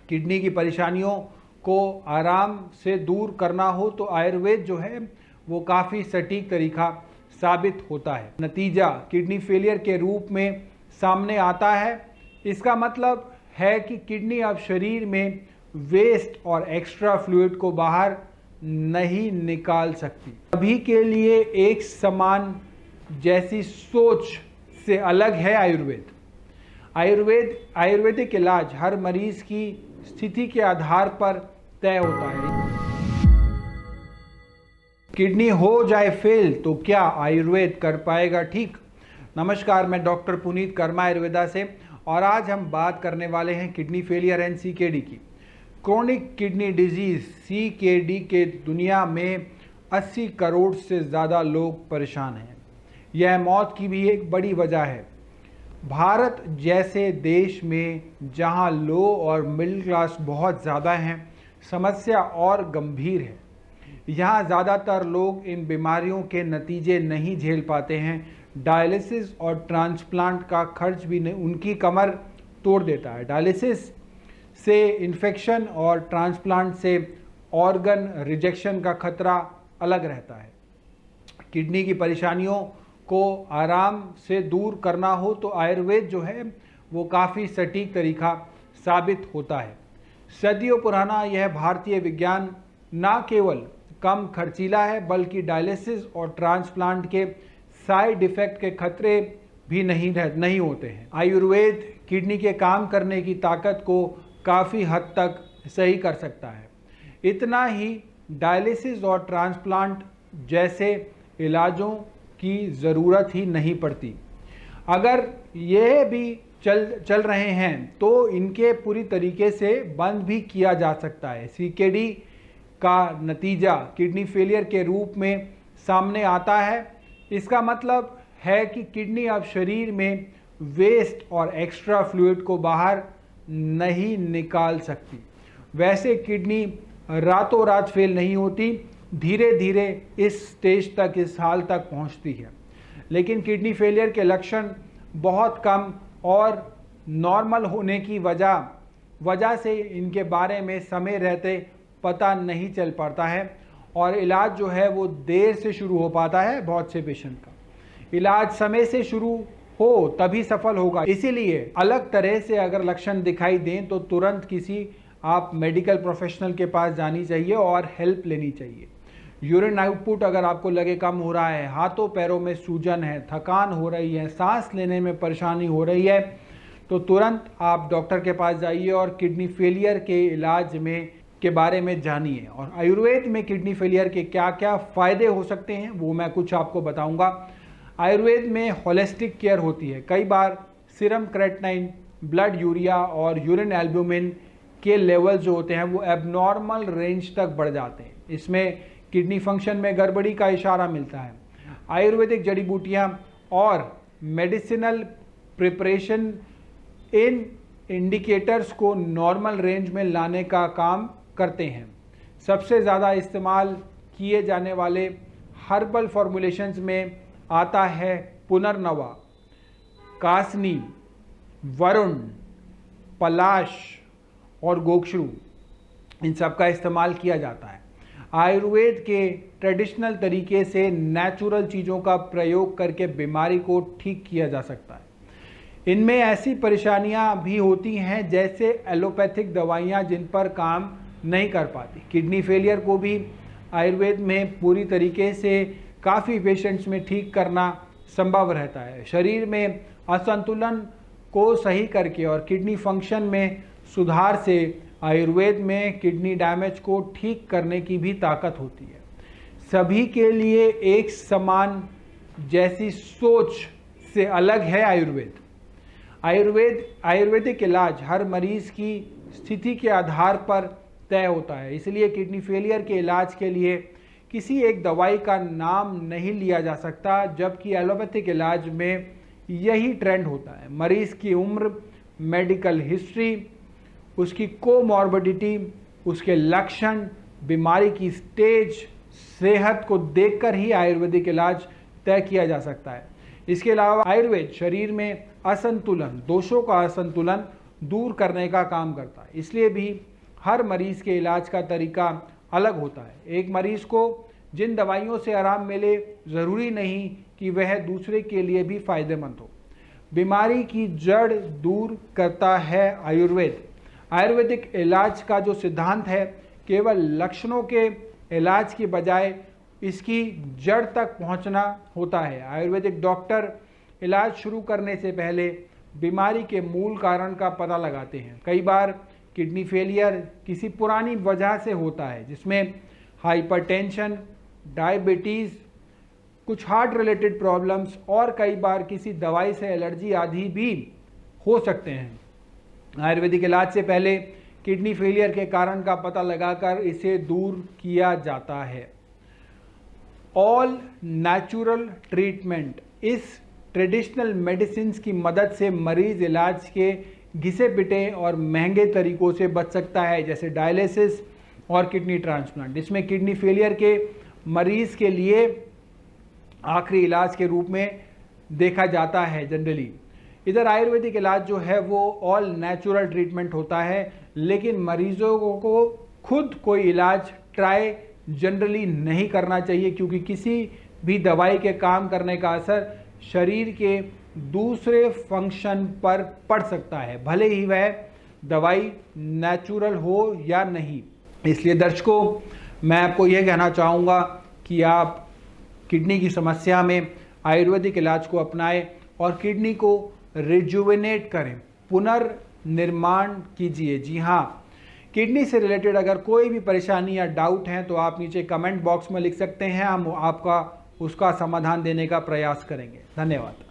Kidney की परेशानियों को आराम से दूर करना हो तो आयुर्वेद जो है वो काफ़ी सटीक तरीका साबित होता है। नतीजा किडनी फेलियर के रूप में सामने आता है। इसका मतलब है कि किडनी अब शरीर में वेस्ट और एक्स्ट्रा फ्लूइड को बाहर नहीं निकाल सकती। सभी के लिए एक समान जैसी सोच से अलग है आयुर्वेदिक इलाज हर मरीज की स्थिति के आधार पर तय होता है। किडनी हो जाए फेल तो क्या आयुर्वेद कर पाएगा ठीक? नमस्कार, मैं डॉक्टर पुनीत कर्मा आयुर्वेदा से और आज हम बात करने वाले हैं किडनी फेलियर एंड सीकेडी की। क्रोनिक किडनी डिजीज सीकेडी के दुनिया में 80 करोड़ से ज़्यादा लोग परेशान हैं। यह मौत की भी एक बड़ी वजह है। भारत जैसे देश में जहां लो और मिडिल क्लास बहुत ज़्यादा हैं, समस्या और गंभीर है। यहाँ ज़्यादातर लोग इन बीमारियों के नतीजे नहीं झेल पाते हैं। डायलिसिस और ट्रांसप्लांट का खर्च भी उनकी कमर तोड़ देता है। डायलिसिस से इन्फेक्शन और ट्रांसप्लांट से ऑर्गन रिजेक्शन का खतरा अलग रहता है। किडनी की परेशानियों को आराम से दूर करना हो तो आयुर्वेद जो है वो काफ़ी सटीक तरीका साबित होता है। सदियों पुराना यह भारतीय विज्ञान न केवल कम खर्चीला है बल्कि डायलिसिस और ट्रांसप्लांट के साइड इफ़ेक्ट के खतरे भी नहीं होते हैं। आयुर्वेद किडनी के काम करने की ताकत को काफ़ी हद तक सही कर सकता है। इतना ही, डायलिसिस और ट्रांसप्लांट जैसे इलाजों की ज़रूरत ही नहीं पड़ती। अगर यह भी चल रहे हैं तो इनके पूरी तरीके से बंद भी किया जा सकता है। सीकेडी का नतीजा किडनी फेलियर के रूप में सामने आता है। इसका मतलब है कि किडनी अब शरीर में वेस्ट और एक्स्ट्रा फ्लूइड को बाहर नहीं निकाल सकती। वैसे किडनी रातों रात फेल नहीं होती, धीरे धीरे इस स्टेज तक, इस हाल तक पहुंचती है। लेकिन किडनी फेलियर के लक्षण बहुत कम और नॉर्मल होने की वजह से इनके बारे में समय रहते पता नहीं चल पाता है और इलाज जो है वो देर से शुरू हो पाता है। बहुत से पेशेंट का इलाज समय से शुरू हो तभी सफल होगा। इसीलिए अलग तरह से अगर लक्षण दिखाई दें तो तुरंत किसी आप मेडिकल प्रोफेशनल के पास जानी चाहिए और हेल्प लेनी चाहिए। यूरिन आउटपुट अगर आपको लगे कम हो रहा है, हाथों पैरों में सूजन है, थकान हो रही है, सांस लेने में परेशानी हो रही है, तो तुरंत आप डॉक्टर के पास जाइए और किडनी फेलियर के इलाज के बारे में जानिए। और आयुर्वेद में किडनी फेलियर के क्या क्या फ़ायदे हो सकते हैं वो मैं कुछ आपको बताऊंगा। आयुर्वेद में होलिस्टिक केयर होती है। कई बार सीरम क्रेटिनिन, ब्लड यूरिया और यूरिन एल्ब्यूमिन के लेवल जो होते हैं वो एबनॉर्मल रेंज तक बढ़ जाते हैं। इसमें किडनी फंक्शन में गड़बड़ी का इशारा मिलता है। आयुर्वेदिक जड़ी बूटियाँ और मेडिसिनल प्रिपरेशन इन इंडिकेटर्स को नॉर्मल रेंज में लाने का काम करते हैं। सबसे ज़्यादा इस्तेमाल किए जाने वाले हर्बल फॉर्मुलेशंस में आता है पुनर्नवा, कासनी, वरुण, पलाश और गोक्षरू। इन सब का इस्तेमाल किया जाता है। आयुर्वेद के ट्रेडिशनल तरीके से नेचुरल चीज़ों का प्रयोग करके बीमारी को ठीक किया जा सकता है। इनमें ऐसी परेशानियां भी होती हैं जैसे एलोपैथिक दवाइयां जिन पर काम नहीं कर पाती। किडनी फेलियर को भी आयुर्वेद में पूरी तरीके से काफ़ी पेशेंट्स में ठीक करना संभव रहता है। शरीर में असंतुलन को सही करके और किडनी फंक्शन में सुधार से आयुर्वेद में किडनी डैमेज को ठीक करने की भी ताकत होती है। सभी के लिए एक समान जैसी सोच से अलग है आयुर्वेदिक इलाज हर मरीज की स्थिति के आधार पर तय होता है। इसलिए किडनी फेलियर के इलाज के लिए किसी एक दवाई का नाम नहीं लिया जा सकता, जबकि एलोपैथिक इलाज में यही ट्रेंड होता है। मरीज की उम्र, मेडिकल हिस्ट्री, उसकी कोमॉर्बिडिटी, उसके लक्षण, बीमारी की स्टेज, सेहत को देखकर ही आयुर्वेदिक इलाज तय किया जा सकता है। इसके अलावा आयुर्वेद शरीर में असंतुलन, दोषों का असंतुलन दूर करने का काम करता है। इसलिए भी हर मरीज़ के इलाज का तरीका अलग होता है। एक मरीज़ को जिन दवाइयों से आराम मिले ज़रूरी नहीं कि वह दूसरे के लिए भी फ़ायदेमंद हो। बीमारी की जड़ दूर करता है आयुर्वेद। आयुर्वेदिक इलाज का जो सिद्धांत है केवल लक्षणों के इलाज की बजाय इसकी जड़ तक पहुंचना होता है। आयुर्वेदिक डॉक्टर इलाज शुरू करने से पहले बीमारी के मूल कारण का पता लगाते हैं। कई बार किडनी फेलियर किसी पुरानी वजह से होता है, जिसमें हाइपरटेंशन, डायबिटीज़, कुछ हार्ट रिलेटेड प्रॉब्लम्स और कई बार किसी दवाई से एलर्जी आदि भी हो सकते हैं। आयुर्वेदिक इलाज से पहले किडनी फेलियर के कारण का पता लगाकर इसे दूर किया जाता है। All natural treatment. इस ट्रेडिशनल मेडिसिन की मदद से मरीज इलाज के घिसे पिटे और महंगे तरीकों से बच सकता है, जैसे डायलिसिस और किडनी ट्रांसप्लांट। इसमें किडनी फेलियर के मरीज के लिए आखिरी इलाज के रूप में देखा जाता है जनरली। इधर आयुर्वेदिक इलाज जो है वो ऑल नेचुरल ट्रीटमेंट होता है, लेकिन मरीजों को खुद कोई इलाज ट्राई जनरली नहीं करना चाहिए, क्योंकि किसी भी दवाई के काम करने का असर शरीर के दूसरे फंक्शन पर पड़ सकता है, भले ही वह दवाई नेचुरल हो या नहीं। इसलिए दर्शकों, मैं आपको यह कहना चाहूँगा कि आप किडनी की समस्या में आयुर्वेदिक इलाज को अपनाएं और किडनी को रिजुविनेट करें, पुनर्निर्माण कीजिए। जी हाँ, किडनी से रिलेटेड अगर कोई भी परेशानी या डाउट है तो आप नीचे कमेंट बॉक्स में लिख सकते हैं, हम आपका उसका समाधान देने का प्रयास करेंगे। धन्यवाद।